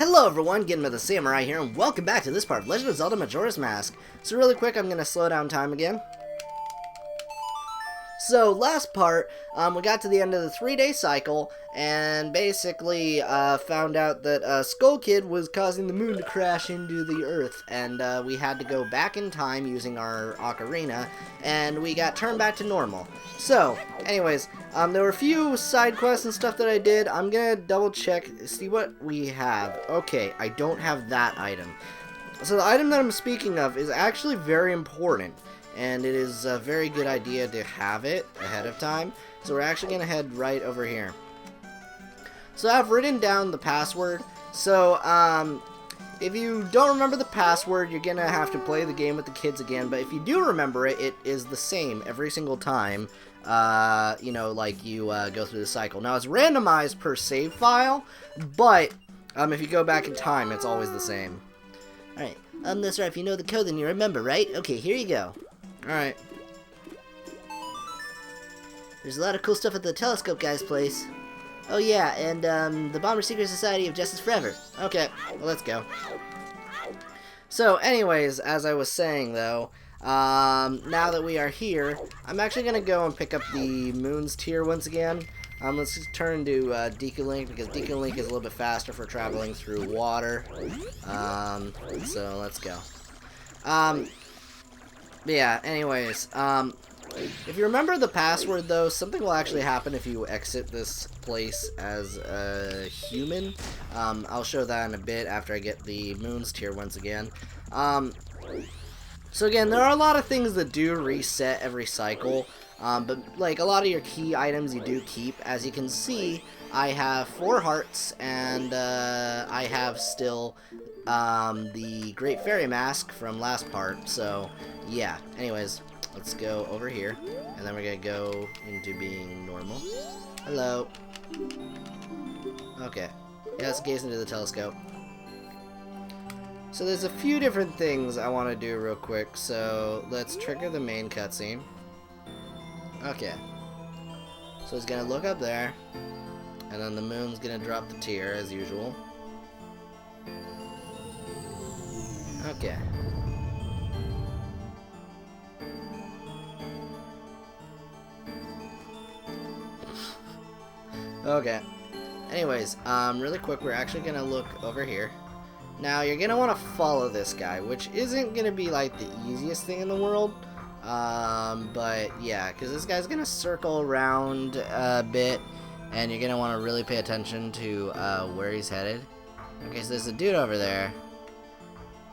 Hello everyone, GenmaTheSamurai here, and welcome back to this part of Legend of Zelda Majora's Mask. So really quick, I'm going to slow down time again. So, last part, we got to the end of the 3-day cycle, and basically found out that Skull Kid was causing the moon to crash into the Earth, and we had to go back in time using our ocarina, and we got turned back to normal. So, anyways, there were a few side quests and stuff that I did. I'm gonna double check, see what we have. Okay, I don't have that item. So the item that I'm speaking of is actually very important, and it is a very good idea to have it ahead of time. So we're actually going to head right over here. So I've written down the password. So if you don't remember the password, you're going to have to play the game with the kids again. But if you do remember it, it is the same every single time, you know, like you go through the cycle. Now it's randomized per save file, but if you go back in time, it's always the same. Alright, that's right, if you know the code then you remember, right? Okay, here you go. Alright. There's a lot of cool stuff at the telescope guy's place. Oh yeah, and the Bomber Secret Society of Justice Forever. Okay, well let's go. So anyways, as I was saying though, now that we are here, I'm actually going to go and pick up the Moon's Tear once again. Let's just turn to Deacon Link, because Deacon Link is a little bit faster for traveling through water. So let's go. Yeah, anyways, if you remember the password though, something will actually happen if you exit this place as a human. I'll show that in a bit after I get the Moon's Tear once again. So again, there are a lot of things that do reset every cycle. But like a lot of your key items you do keep. As you can see, I have 4 hearts, and I have still the Great Fairy Mask from last part. So yeah, anyways, let's go over here, and then we're gonna go into being normal. Hello. Okay, yeah, let's gaze into the telescope. So there's a few different things I want to do real quick. So let's trigger the main cutscene. Okay, so it's gonna look up there, and then the moon's gonna drop the tear as usual. Okay. Okay. Anyways, really quick, we're actually gonna look over here. Now, you're gonna want to follow this guy, which isn't gonna be like the easiest thing in the world. But yeah, because this guy's gonna circle around a bit, and you're gonna want to really pay attention to where he's headed. Okay, so there's a dude over there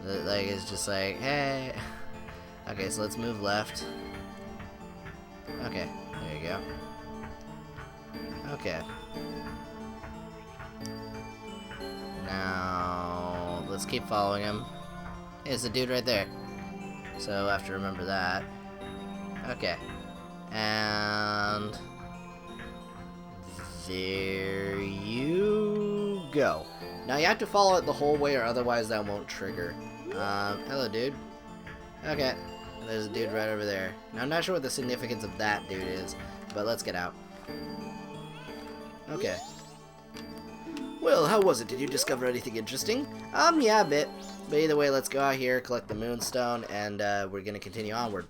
that like is just like, hey. Okay, so let's move left. Okay, there you go. Okay. Now let's keep following him. Hey, there's a dude right there. So I have to remember that. Okay. And there you go. Now you have to follow it the whole way, or otherwise that won't trigger. Hello, dude. Okay. There's a dude right over there. Now I'm not sure what the significance of that dude is, but let's get out. Okay. Well, how was it? Did you discover anything interesting? Yeah, a bit. But either way, let's go out here, collect the Moonstone, and we're going to continue onward.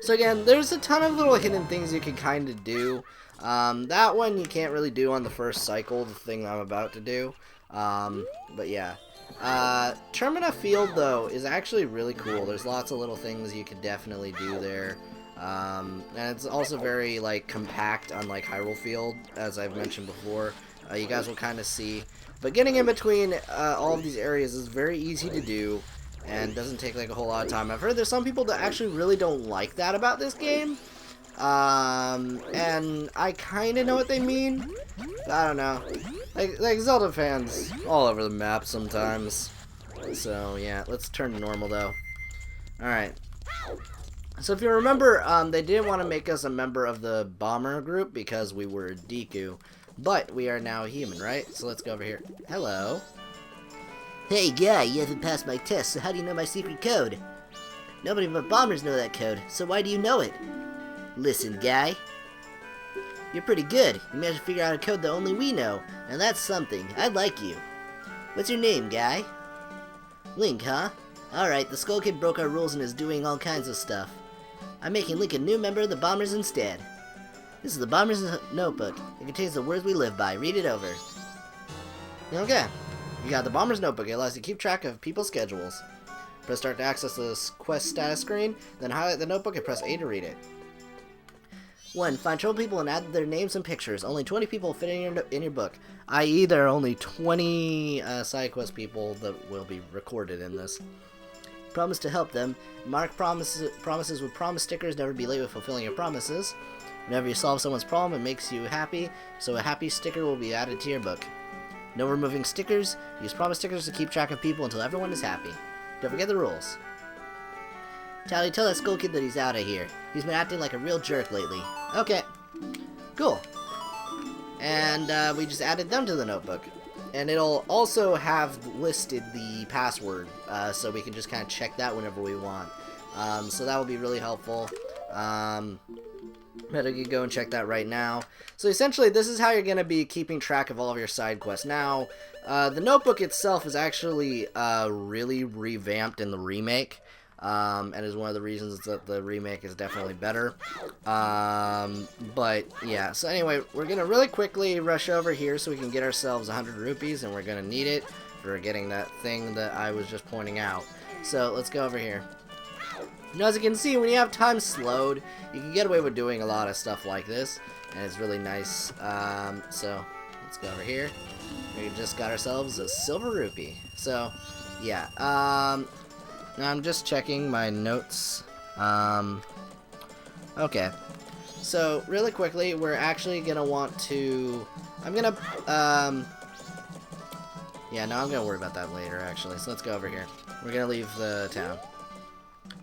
So again, there's a ton of little hidden things you can kind of do. That one you can't really do on the first cycle, the thing I'm about to do. But yeah. Termina Field, though, is actually really cool. There's lots of little things you could definitely do there. And it's also very, like, compact, unlike Hyrule Field, as I've mentioned before. You guys will kind of see. But getting in between all of these areas is very easy to do, and doesn't take like a whole lot of time. I've heard there's some people that actually really don't like that about this game, and I kind of know what they mean, but I don't know. Like Zelda fans all over the map sometimes. So yeah, let's turn to normal though. Alright. So if you remember, they didn't want to make us a member of the bomber group because we were Deku. But we are now human, right? So let's go over here. Hello. Hey, guy, you haven't passed my test, so how do you know my secret code? Nobody but bombers know that code, so why do you know it? Listen, guy. You're pretty good. You managed to figure out a code that only we know, and that's something. I like you. What's your name, guy? Link, huh? Alright, the Skull Kid broke our rules and is doing all kinds of stuff. I'm making Link a new member of the Bombers instead. This is the Bombers Notebook. It contains the words we live by. Read it over. Okay. You got the Bombers Notebook. It allows you to keep track of people's schedules. Press start to access the quest status screen, then highlight the notebook and press A to read it. 1. Find trouble people and add their names and pictures. Only 20 people fit in your book, i.e. there are only 20 side quest people that will be recorded in this. Promise to help them. Mark promises with promise stickers. Never be late with fulfilling your promises. Whenever you solve someone's problem, it makes you happy, so a happy sticker will be added to your book. No removing stickers. Use promise stickers to keep track of people until everyone is happy. Don't forget the rules. Tally, tell that Skull Kid that he's out of here. He's been acting like a real jerk lately. Okay. Cool. And we just added them to the notebook. And it'll also have listed the password, so we can just kind of check that whenever we want. So that will be really helpful. Better you go and check that right now. So essentially, this is how you're going to be keeping track of all of your side quests. Now, the notebook itself is actually really revamped in the remake. And is one of the reasons that the remake is definitely better. But yeah, so anyway, we're gonna really quickly rush over here so we can get ourselves 100 rupees, and we're gonna need it for getting that thing that I was just pointing out. So let's go over here. Now, as you can see, when you have time slowed, you can get away with doing a lot of stuff like this, and it's really nice. So let's go over here. We just got ourselves a silver rupee. So yeah, now I'm just checking my notes. Okay. So, really quickly, we're actually gonna want to... I'm gonna worry about that later, actually. So let's go over here. We're gonna leave the town.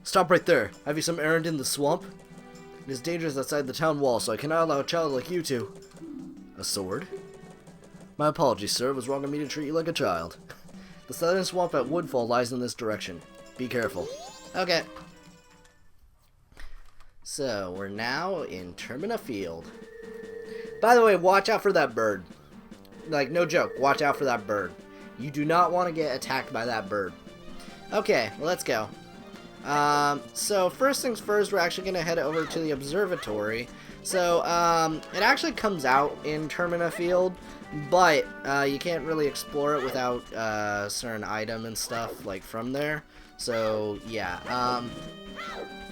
Stop right there. Have you some errand in the swamp? It is dangerous outside the town wall, so I cannot allow a child like you to... A sword? My apologies, sir. It was wrong of me to treat you like a child. The southern swamp at Woodfall lies in this direction. Be careful. Okay. So, we're now in Termina Field. By the way, watch out for that bird. Like, no joke. Watch out for that bird. You do not want to get attacked by that bird. Okay, well, let's go. So, first things first, we're actually going to head over to the observatory. So, it actually comes out in Termina Field, but you can't really explore it without certain item and stuff, like, from there. So, yeah, I'm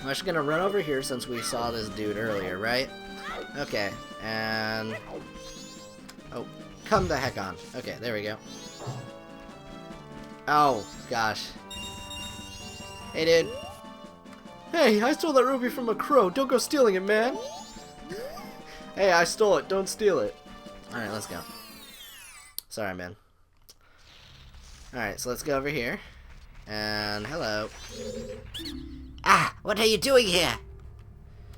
actually gonna run over here since we saw this dude earlier, right? Okay, and... Oh, come the heck on. Okay, there we go. Oh, gosh. Hey, dude. Hey, I stole that ruby from a crow. Don't go stealing it, man. Hey, I stole it. Don't steal it. Alright, let's go. Sorry, man. Alright, so let's go over here. And hello. Ah, what are you doing here?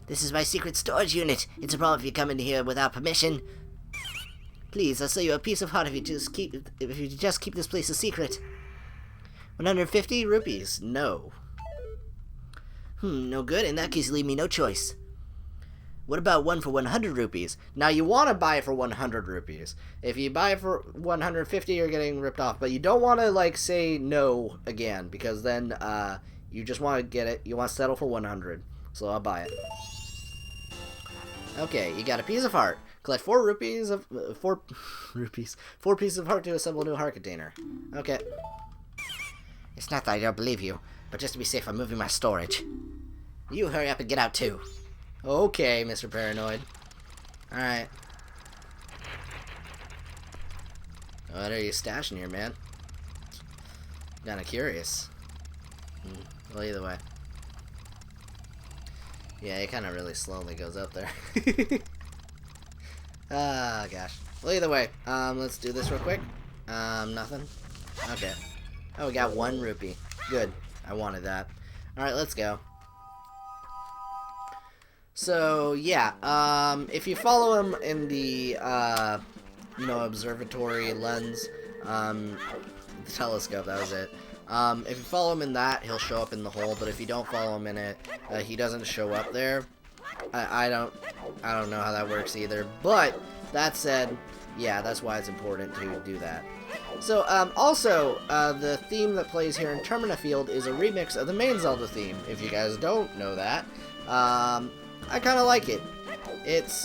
This is my secret storage unit. It's a problem if you come in here without permission. Please, I'll sell you a piece of heart if you just keep this place a secret. 150 rupees. No. No good. In that case, leave me no choice. What about one for 100 rupees? Now, you want to buy it for 100 rupees. If you buy it for 150, you're getting ripped off. But you don't want to, like, say no again, because then you just want to get it. You want to settle for 100. So I'll buy it. Okay, you got a piece of heart. Collect 4 rupees of... 4 pieces of heart to assemble a new heart container. Okay. It's not that I don't believe you, but just to be safe, I'm moving my storage. You hurry up and get out, too. Okay, Mr. Paranoid. Alright. What are you stashing here, man? Kinda curious. Well, either way. Yeah, it kinda really slowly goes up there. Ah, gosh. Well, either way, let's do this real quick. Nothing? Okay. Oh, we got 1 rupee. Good. I wanted that. Alright, let's go. So, yeah, if you follow him in the, observatory lens, the telescope, that was it. If you follow him in that, he'll show up in the hole, but if you don't follow him in it, he doesn't show up there. I don't know how that works either, but that said, yeah, that's why it's important to do that. So, also, the theme that plays here in Termina Field is a remix of the main Zelda theme, if you guys don't know that. I kind of like it. It's,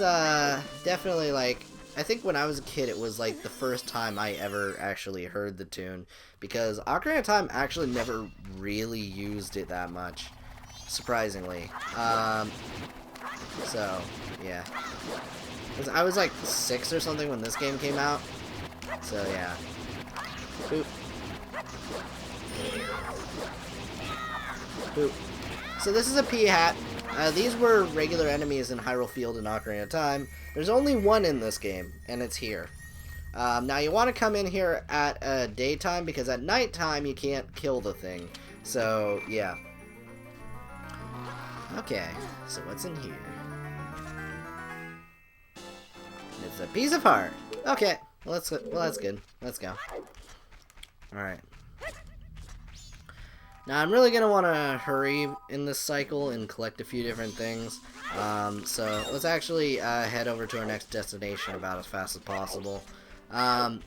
definitely, like, I think when I was a kid, it was, like, the first time I ever actually heard the tune, because Ocarina of Time actually never really used it that much, surprisingly. So, yeah. I was, like, 6 or something when this game came out, so, yeah. Boop. Boop. So this is a P-hat. These were regular enemies in Hyrule Field and Ocarina of Time. There's only one in this game, and it's here. Now you want to come in here at daytime, because at nighttime you can't kill the thing. So, yeah. Okay, so what's in here? It's a piece of heart. Okay, well that's good. Let's go. Alright. Now, I'm really going to want to hurry in this cycle and collect a few different things. So, let's actually head over to our next destination about as fast as possible. There's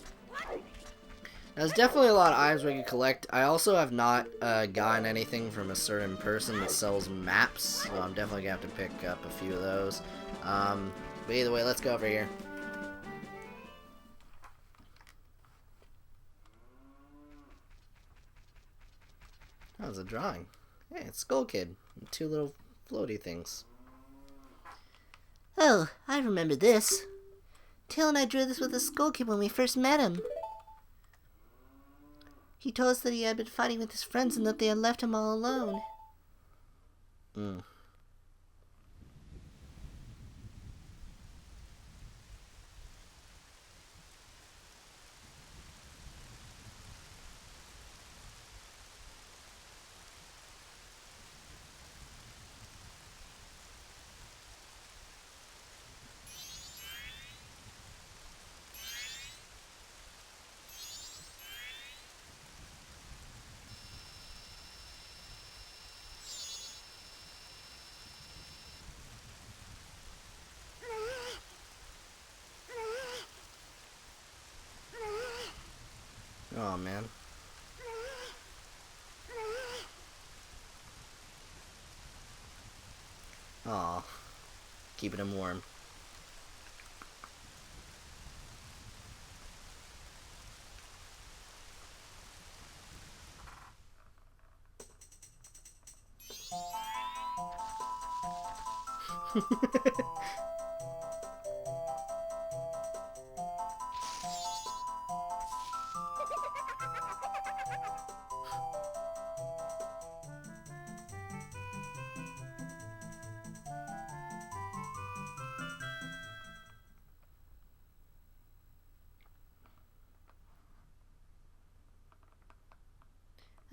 definitely a lot of items we can collect. I also have not gotten anything from a certain person that sells maps, so I'm definitely going to have to pick up a few of those. But either way, let's go over here. That was a drawing. Hey, it's Skull Kid. 2 little floaty things. Oh, I remember this. Tail and I drew this with the Skull Kid when we first met him. He told us that he had been fighting with his friends and that they had left him all alone. Oh, man. Aw. Keeping him warm.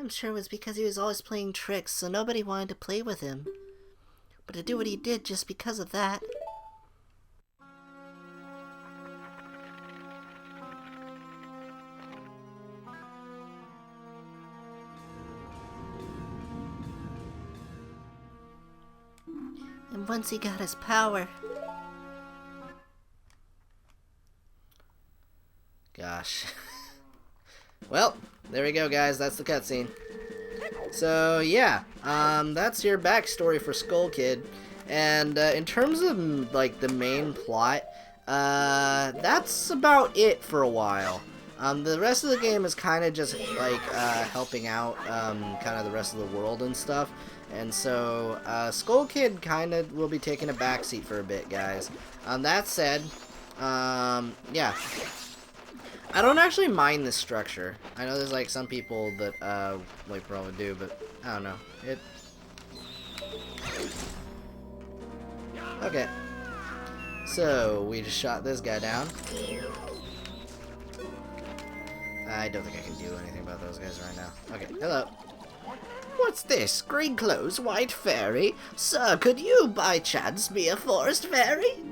I'm sure it was because he was always playing tricks, so nobody wanted to play with him. But to do what he did just because of that. And once he got his power... Gosh. Well, there we go, guys. That's the cutscene. So, yeah. That's your backstory for Skull Kid. And, in terms of, like, the main plot, that's about it for a while. The rest of the game is kind of just, like, helping out, kind of the rest of the world and stuff. And so, Skull Kid kind of will be taking a backseat for a bit, guys. That said, yeah. I don't actually mind this structure. I know there's, like, some people that, like, probably do, but I don't know. Okay. So, we just shot this guy down. I don't think I can do anything about those guys right now. Okay, hello. What's this? Green clothes, white fairy? Sir, could you by chance be a forest fairy?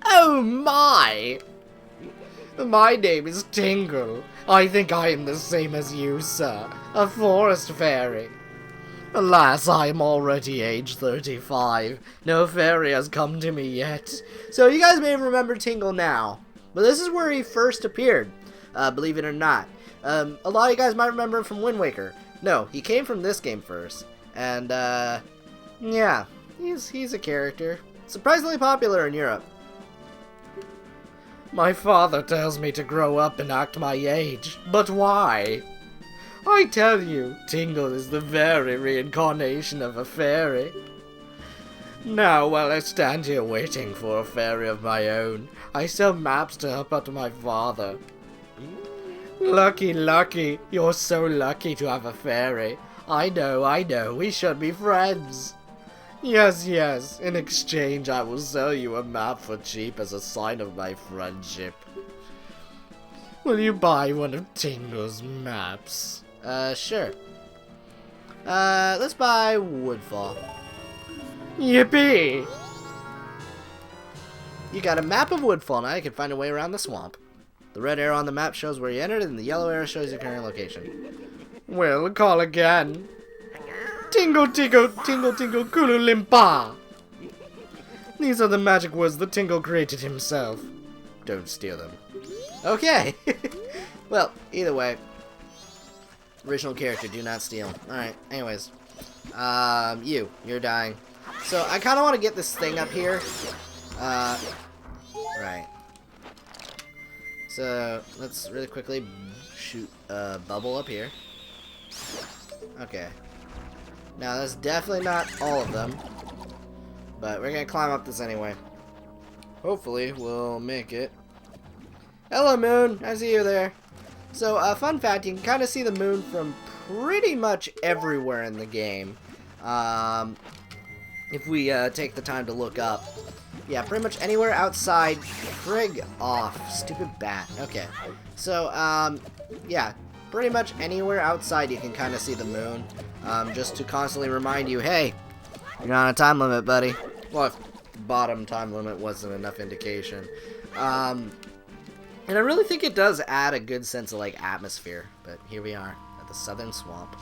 Oh my! My name is Tingle. I think I am the same as you, sir. A forest fairy. Alas, I am already age 35. No fairy has come to me yet. So you guys may remember Tingle now. But this is where he first appeared, believe it or not. A lot of you guys might remember him from Wind Waker. No, he came from this game first. And, yeah, he's a character. Surprisingly popular in Europe. My father tells me to grow up and act my age. But why? I tell you, Tingle is the very reincarnation of a fairy. Now, while I stand here waiting for a fairy of my own, I sell maps to help out my father. Lucky, lucky. You're so lucky to have a fairy. I know. We should be friends. Yes, yes. In exchange, I will sell you a map for cheap as a sign of my friendship. Will you buy one of Tingle's maps? Sure. Let's buy Woodfall. Yippee! You got a map of Woodfall. Now you can find a way around the swamp. The red arrow on the map shows where you entered, and the yellow arrow shows your current location. We'll call again. Tingle, tingle, tingle, tingle, kulu limpa. These are the magic words that Tingle created himself. Don't steal them. Okay. Well, either way. Original character, do not steal. Alright, anyways. You're dying. So, I kind of want to get this thing up here. Right. So, let's really quickly shoot a bubble up here. Okay. Now, that's definitely not all of them. But we're going to climb up this anyway. Hopefully, we'll make it. Hello, Moon. I see you there. So, fun fact, you can kind of see the moon from pretty much everywhere in the game. If we take the time to look up. Yeah, pretty much anywhere outside. Frig off. Stupid bat. Okay. So, yeah. Pretty much anywhere outside you can kind of see the moon. Just to constantly remind you, hey, you're on a time limit, buddy. Well, if the bottom time limit wasn't enough indication. And I really think it does add a good sense of, like, atmosphere. But here we are at the Southern Swamp.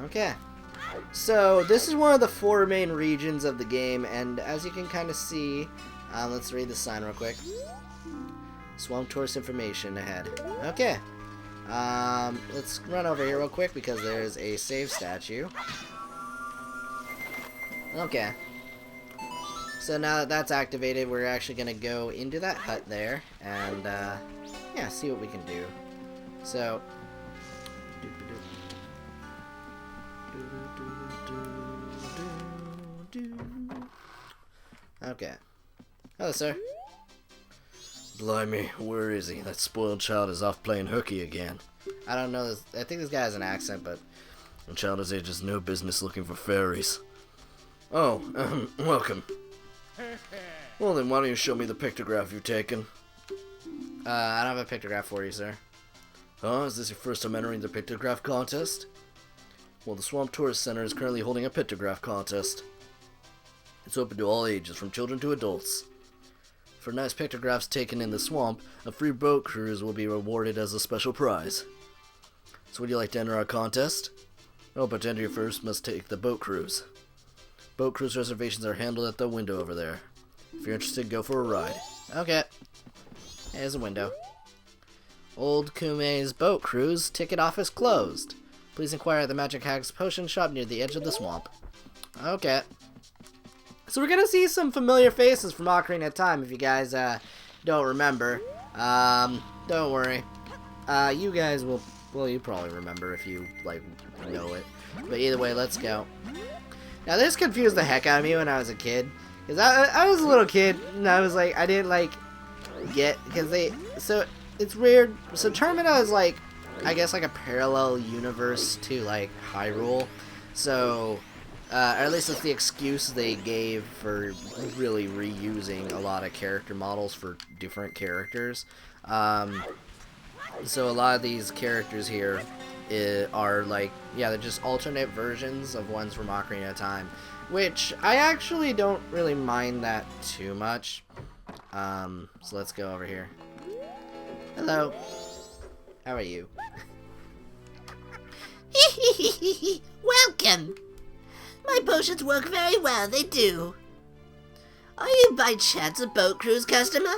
Okay. So, this is one of the 4 main regions of the game, and as you can kind of see, let's read the sign real quick. Swamp tourist information ahead. Okay. Let's run over here real quick because there's a save statue. Okay. So now that that's activated, we're actually going to go into that hut there and, yeah, see what we can do. So, okay. Hello, sir. Blimey, where is he? That spoiled child is off playing hooky again. I don't know this. I think this guy has an accent, but a child his age has no business looking for fairies. Oh, welcome. Well then, why don't you show me the pictograph you've taken? I don't have a pictograph for you, sir. Oh, is this your first time entering the pictograph contest? Well, the Swamp Tourist Center is currently holding a pictograph contest. It's open to all ages, from children to adults. For nice pictographs taken in the swamp, a free boat cruise will be rewarded as a special prize. So would you like to enter our contest? Oh, but to enter you first must take the boat cruise. Boat cruise reservations are handled at the window over there. If you're interested, go for a ride. Okay. Here's a window. Old Kume's boat cruise ticket office closed. Please inquire at the Magic Hag's potion shop near the edge of the swamp. Okay. So we're gonna see some familiar faces from Ocarina of Time if you guys don't remember. Don't worry. You guys will, well, you probably remember if you, like, know it. But either way, let's go. Now this confused the heck out of me when I was a kid. Because I was a little kid and I was like, I didn't like get, because they, so it's weird. So Termina is like, I guess like a parallel universe to like Hyrule. So, or at least that's the excuse they gave for really reusing a lot of character models for different characters. So a lot of these characters here are like, yeah, they're just alternate versions of ones from Ocarina of Time, which I actually don't really mind that too much. So let's go over here. Hello. How are you? Welcome! My potions work very well, they do. Are you by chance a boat cruise customer?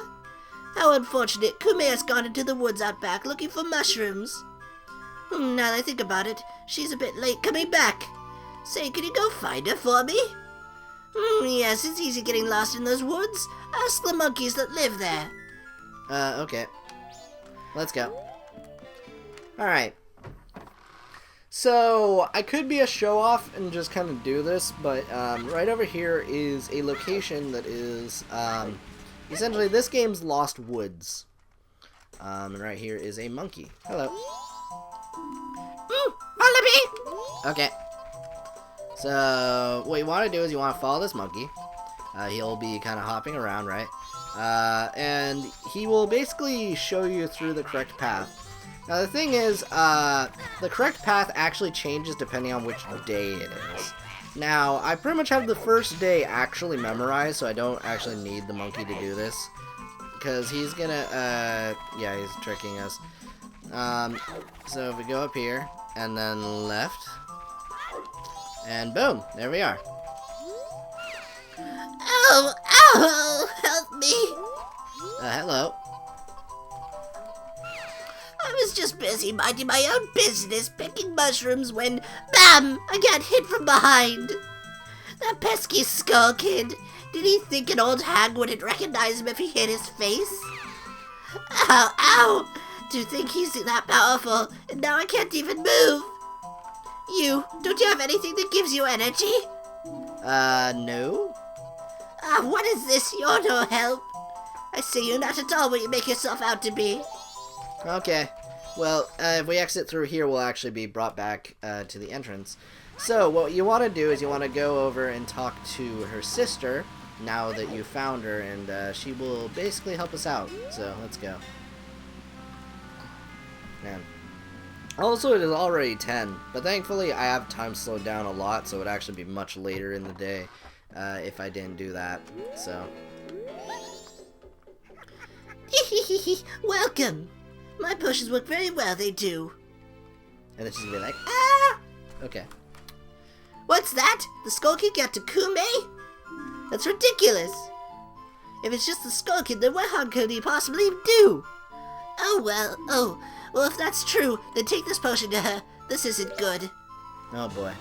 How unfortunate. Kume has gone into the woods out back looking for mushrooms. Now that I think about it, she's a bit late coming back. Say, can you go find her for me? Yes, it's easy getting lost in those woods. Ask the monkeys that live there. Okay. Let's go. Alright. So, I could be a show-off and just kind of do this, but right over here is a location that is essentially this game's Lost Woods. And right here is a monkey. Hello. Follow me! Okay. So, what you want to do is you want to follow this monkey. He'll be kind of hopping around, right? And he will basically show you through the correct path. Now, the thing is, the correct path actually changes depending on which day it is. Now, I pretty much have the first day actually memorized, so I don't actually need the monkey to do this. Because he's gonna, yeah, he's tricking us. So if we go up here, and then left, and boom, there we are. Oh, help me. Hello. I was just busy minding my own business, picking mushrooms when, BAM! I got hit from behind. That pesky skull kid. Did he think an old hag wouldn't recognize him if he hit his face? Ow, ow! Do you think he's that powerful? And now I can't even move. Don't you have anything that gives you energy? No. What is this? You're no help. I see you not at all what you make yourself out to be. Okay. Well, if we exit through here, we'll actually be brought back to the entrance. So, what you want to do is you want to go over and talk to her sister, now that you found her, and she will basically help us out. So, let's go. Man. Also, it is already 10, but thankfully I have time slowed down a lot, so it would actually be much later in the day if I didn't do that. So. Welcome. My potions work very well, they do. And then she's gonna be like, ah! Okay. What's that? The Skull Kid got to Kume? That's ridiculous. If it's just the Skull Kid, then what harm could he possibly do? Oh, well, if that's true, then take this potion to her. This isn't good. Oh boy.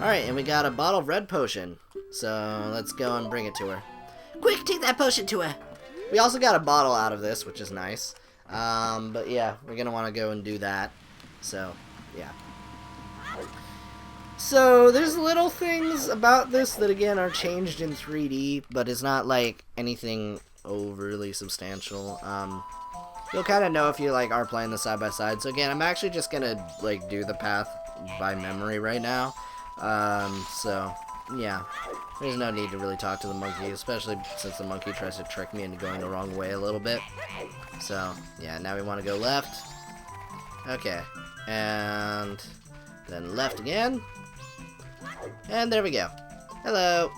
Alright, and we got a bottle of red potion. So, let's go and bring it to her. Quick, take that potion to her. We also got a bottle out of this, which is nice. But yeah, we're gonna want to go and do that. So, yeah. So, there's little things about this that, again, are changed in 3D, but it's not, like, anything overly substantial. You'll kind of know if you, like, are playing this side by side. So, again, I'm actually just gonna, like, do the path by memory right now. So, yeah. There's no need to really talk to the monkey, especially since the monkey tries to trick me into going the wrong way a little bit. So, yeah, now we want to go left. Okay. And then left again. And there we go. Hello.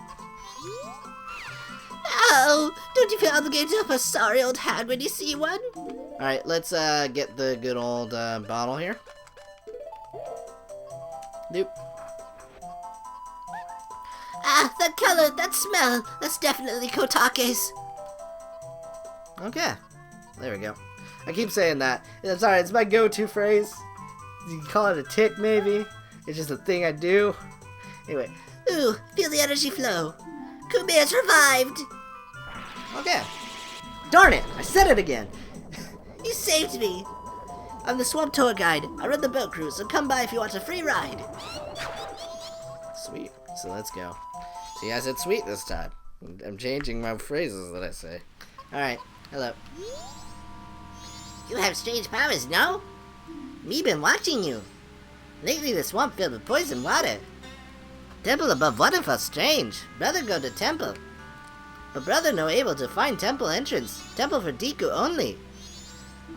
Oh, don't you feel obligated to help a sorry old hag when you see one? Alright, let's get the good old bottle here. Nope. That color, that smell, that's definitely Kotake's. Okay. There we go. I keep saying that. It's alright, it's my go-to phrase. You can call it a tick, maybe. It's just a thing I do. Anyway. Ooh, feel the energy flow. Kume has revived. Okay. Darn it! I said it again! You saved me. I'm the swamp tour guide. I run the boat cruise, so come by if you want a free ride. Sweet. So let's go. See, I said sweet this time. I'm changing my phrases that I say. Alright. Hello. You have strange powers, no? Me been watching you. Lately the swamp filled with poison water. Temple above waterfall strange. Brother go to temple. But brother no able to find temple entrance. Temple for Deku only.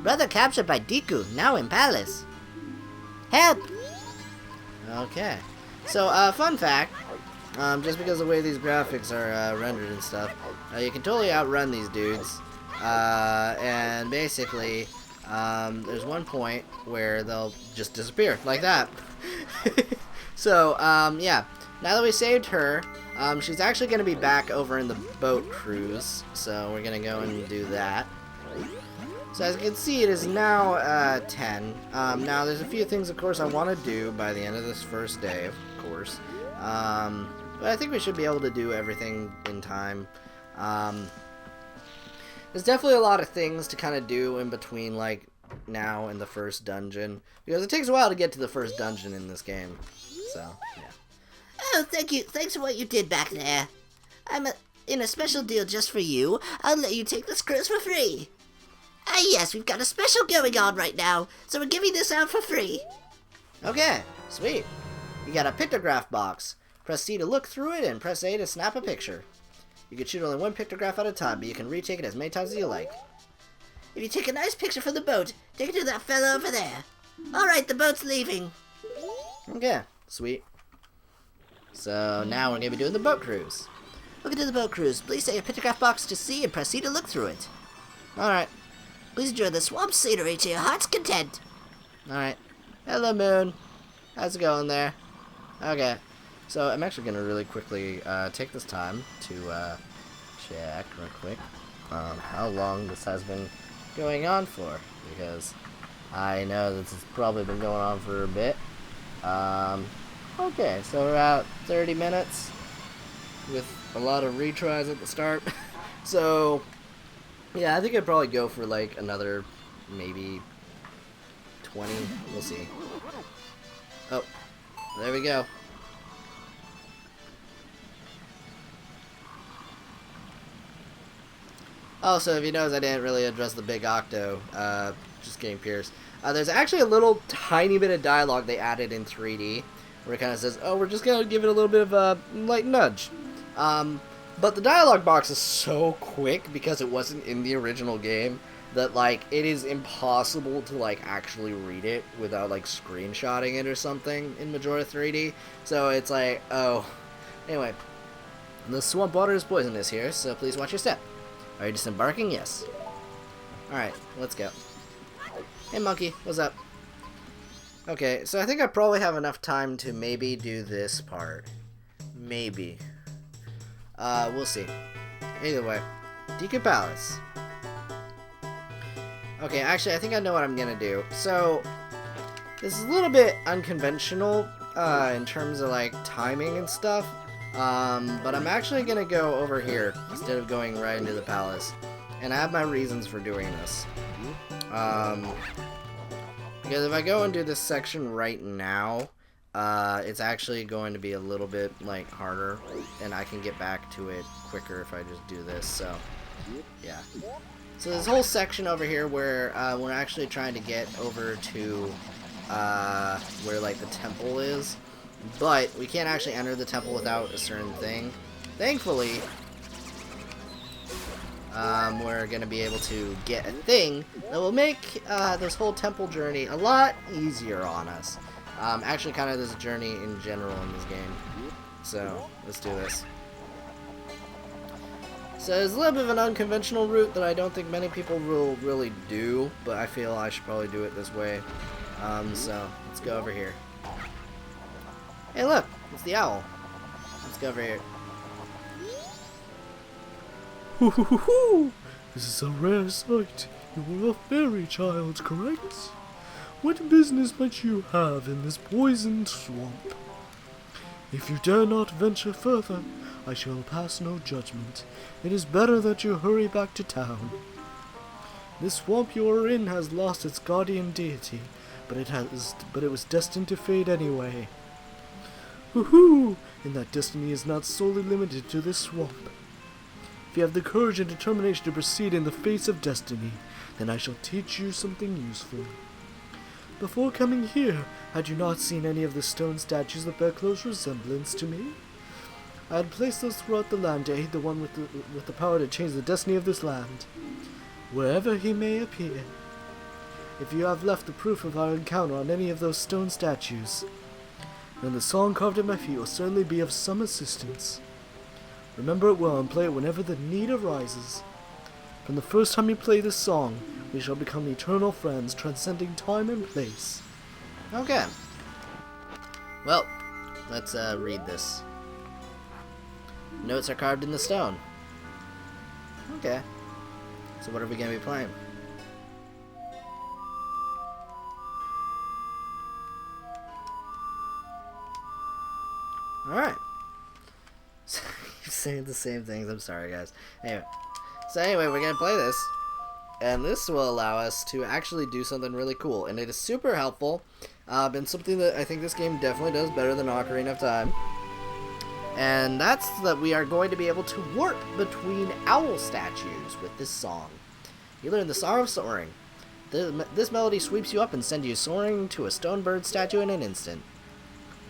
Brother captured by Deku, now in palace. Help! Okay. So, fun fact. Just because of the way these graphics are rendered and stuff, you can totally outrun these dudes. And basically, there's one point where they'll just disappear, like that. So, yeah. Now that we saved her, She's actually going to be back over in the boat cruise, so we're going to go and do that. So as you can see, it is now 10. Now, there's a few things, of course, I want to do by the end of this first day, of course. But I think we should be able to do everything in time. There's definitely a lot of things to kind of do in between, like, now and the first dungeon. Because it takes a while to get to the first dungeon in this game. So, yeah. Oh, thank you. Thanks for what you did back there. In a special deal just for you. I'll let you take this cruise for free. Ah, yes, we've got a special going on right now, so we're giving this out for free. Okay, sweet. You got a pictograph box. Press C to look through it and press A to snap a picture. You can shoot only one pictograph at a time, but you can retake it as many times as you like. If you take a nice picture for the boat, take it to that fella over there. Alright, the boat's leaving. Okay, sweet. So now we're going to be doing the boat cruise. Welcome to the boat cruise. Please set your pictograph box to C and press C to look through it. Alright, Please enjoy the swamp scenery to your heart's content. alright. Hello, Moon. How's it going there? Okay, so I'm actually going to really quickly take this time to check real quick how long this has been going on for, because I know this has probably been going on for a bit. Okay, so we're about 30 minutes with a lot of retries at the start. So, yeah, I think I'd probably go for like another maybe 20. We'll see. Oh, there we go. Also, if you notice, I didn't really address the big octo, just getting pierced. There's actually a little tiny bit of dialogue they added in 3D, where it kind of says, oh, we're just going to give it a little bit of a light nudge. But the dialogue box is so quick, because it wasn't in the original game, that, like, it is impossible to, like, actually read it without, like, screenshotting it or something in Majora 3D. So it's like, oh. Anyway, the swamp water is poisonous here, so please watch your step. Are you disembarking? Yes. Alright, let's go. Hey, monkey, what's up? Okay, so I think I probably have enough time to maybe do this part. Maybe. We'll see. Either way. Deku Palace. Okay, actually, I think I know what I'm gonna do. So, this is a little bit unconventional, in terms of, like, timing and stuff. But I'm actually gonna go over here instead of going right into the palace. And I have my reasons for doing this. Because if I go and do this section right now, it's actually going to be a little bit, like, harder. And I can get back to it quicker if I just do this, so, yeah. So this whole section over here where we're actually trying to get over to where, like, the temple is. But we can't actually enter the temple without a certain thing. Thankfully, we're going to be able to get a thing that will make this whole temple journey a lot easier on us. Actually, kind of this journey in general in this game. So, let's do this. So, it's a little bit of an unconventional route that I don't think many people will really do, but I feel I should probably do it this way. So, let's go over here. Hey, look! It's the owl. Let's go over here. Hoo-hoo-hoo-hoo! This is a rare sight. You are a fairy child, correct? What business might you have in this poisoned swamp? If you dare not venture further, I shall pass no judgment. It is better that you hurry back to town. This swamp you are in has lost its guardian deity, but it was destined to fade anyway. Woohoo! And that destiny is not solely limited to this swamp. If you have the courage and determination to proceed in the face of destiny, then I shall teach you something useful. Before coming here, had you not seen any of the stone statues that bear close resemblance to me? I had placed those throughout the land to aid the one with the power to change the destiny of this land, wherever he may appear. If you have left the proof of our encounter on any of those stone statues, then the song carved at my feet will certainly be of some assistance. Remember it well and play it whenever the need arises. From the first time you play this song, we shall become eternal friends, transcending time and place. Okay. Well, let's read this. Notes are carved in the stone. Okay. So what are we going to be playing? Alright. Saying the same things. I'm sorry, guys. Anyway. So anyway, we're going to play this. And this will allow us to actually do something really cool. And it is super helpful. And something that I think this game definitely does better than Ocarina of Time. And that's that we are going to be able to warp between owl statues with this song. You learn the Song of Soaring. This melody sweeps you up and sends you soaring to a stone bird statue in an instant.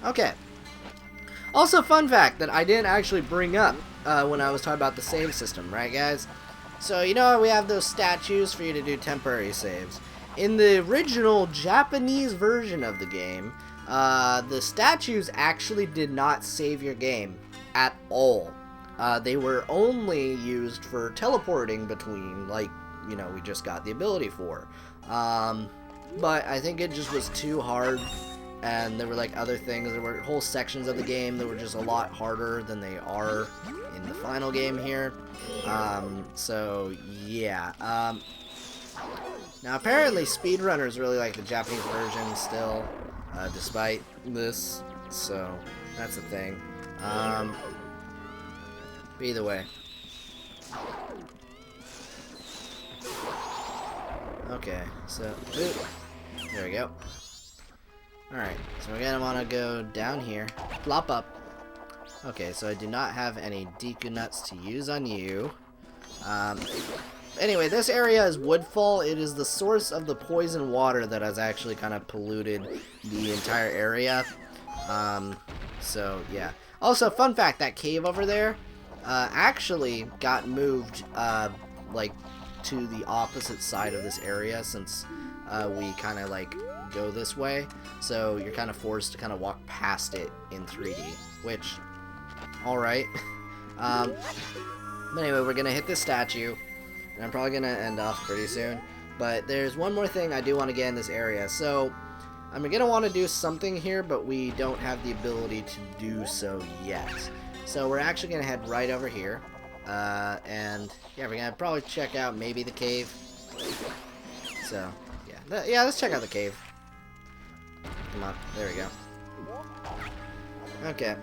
Okay. Also, fun fact that I didn't actually bring up when I was talking about the save system, right, guys? So, you know, we have those statues for you to do temporary saves. In the original Japanese version of the game, the statues actually did not save your game at all. They were only used for teleporting between, like, you know, we just got the ability for. But I think it just was too hard, and there were, like, other things. There were whole sections of the game that were just a lot harder than they are in the final game here. So, yeah. Now, apparently, speedrunners really like the Japanese version still, despite this, so that's the thing. But either way. Okay, so, there we go. Alright, so we're gonna want to go down here, plop up. Okay, so I do not have any Deku Nuts to use on you. Anyway, this area is Woodfall. It is the source of the poison water that has actually kind of polluted the entire area. So, yeah. Also, fun fact, that cave over there actually got moved, like, to the opposite side of this area since we kind of, like, go this way. So, you're kind of forced to kind of walk past it in 3D, which, alright. But anyway, we're going to hit this statue. And I'm probably going to end off pretty soon. But there's one more thing I do want to get in this area. So, I'm going to want to do something here, but we don't have the ability to do so yet. So, we're actually going to head right over here. And, yeah, we're going to probably check out maybe the cave. So, yeah. Yeah, let's check out the cave. Come on. There we go. Okay.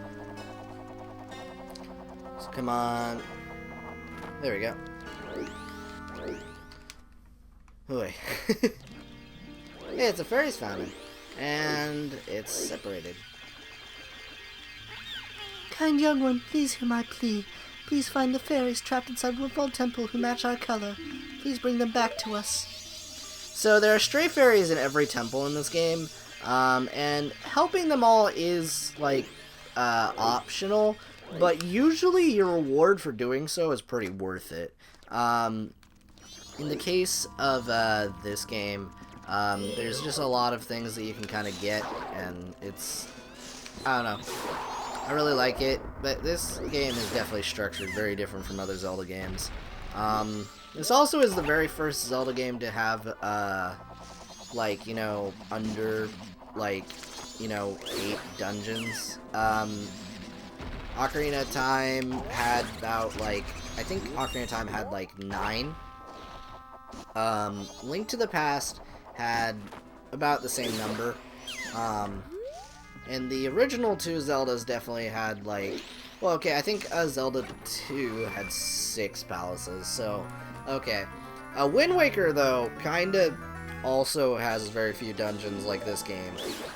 So, come on. There we go. Boy. Hey, it's a fairies fountain. And it's separated. Kind young one, please hear my plea. Please find the fairies trapped inside Woodfall Temple who match our color. Please bring them back to us. So there are stray fairies in every temple in this game. And helping them all is, like, optional. But usually your reward for doing so is pretty worth it. In the case of this game, there's just a lot of things that you can kind of get, and it's, I don't know, I really like it, but this game is definitely structured very different from other Zelda games. This also is the very first Zelda game to have, like, you know, under, like, you know, 8 dungeons. Ocarina of Time had about, like, I think Ocarina of Time had, like, 9. Link to the Past had about the same number. And the original 2 Zeldas definitely had, like, well, okay, I think Zelda 2 had 6 palaces, so, okay. Wind Waker, though, kinda also has very few dungeons like this game.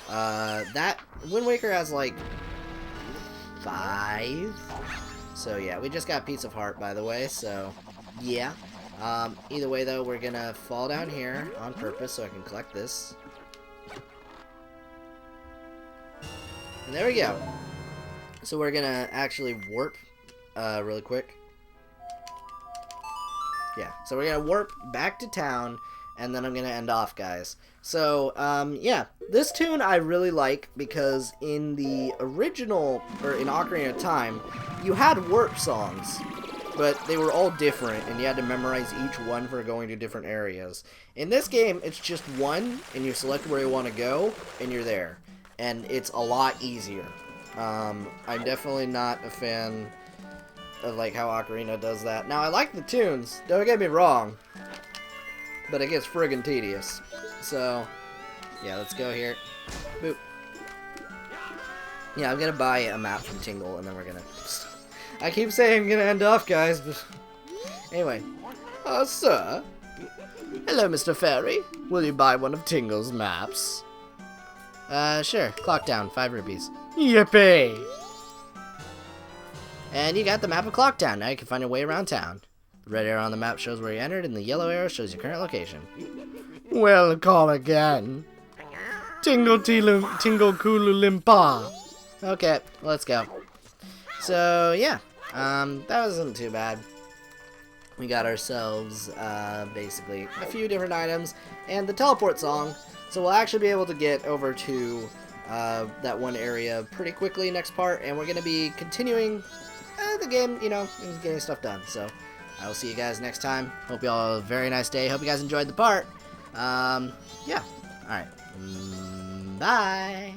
That, Wind Waker has, like, 5? So, yeah, we just got Piece of Heart, by the way, so, yeah. Either way, though, we're gonna fall down here on purpose so I can collect this. And there we go. So we're gonna actually warp, really quick. Yeah, so we're gonna warp back to town, and then I'm gonna end off, guys. So, yeah, this tune I really like because in the original, or in Ocarina of Time, you had warp songs. But they were all different, and you had to memorize each one for going to different areas. In this game, it's just one, and you select where you want to go, and you're there. And it's a lot easier. I'm definitely not a fan of like how Ocarina does that. Now I like the tunes, don't get me wrong, but it gets friggin' tedious. So yeah, let's go here. Boop. Yeah, I'm gonna buy a map from Tingle, and then we're gonna... I keep saying I'm gonna end off, guys, but... Anyway. Sir? Hello, Mr. Fairy. Will you buy one of Tingle's maps? Sure. Clock down. 5 rupees. Yippee! And you got the map of Clock Town. Now you can find your way around town. The red arrow on the map shows where you entered, and the yellow arrow shows your current location. Well, call again. Tingle Kulu Limpa. Okay, let's go. So, yeah. That wasn't too bad. We got ourselves, basically, a few different items, and the teleport song, so we'll actually be able to get over to, that one area pretty quickly next part, and we're going to be continuing, the game, you know, and getting stuff done, so I will see you guys next time. Hope you all have a very nice day. Hope you guys enjoyed the part. Yeah. Alright. Bye!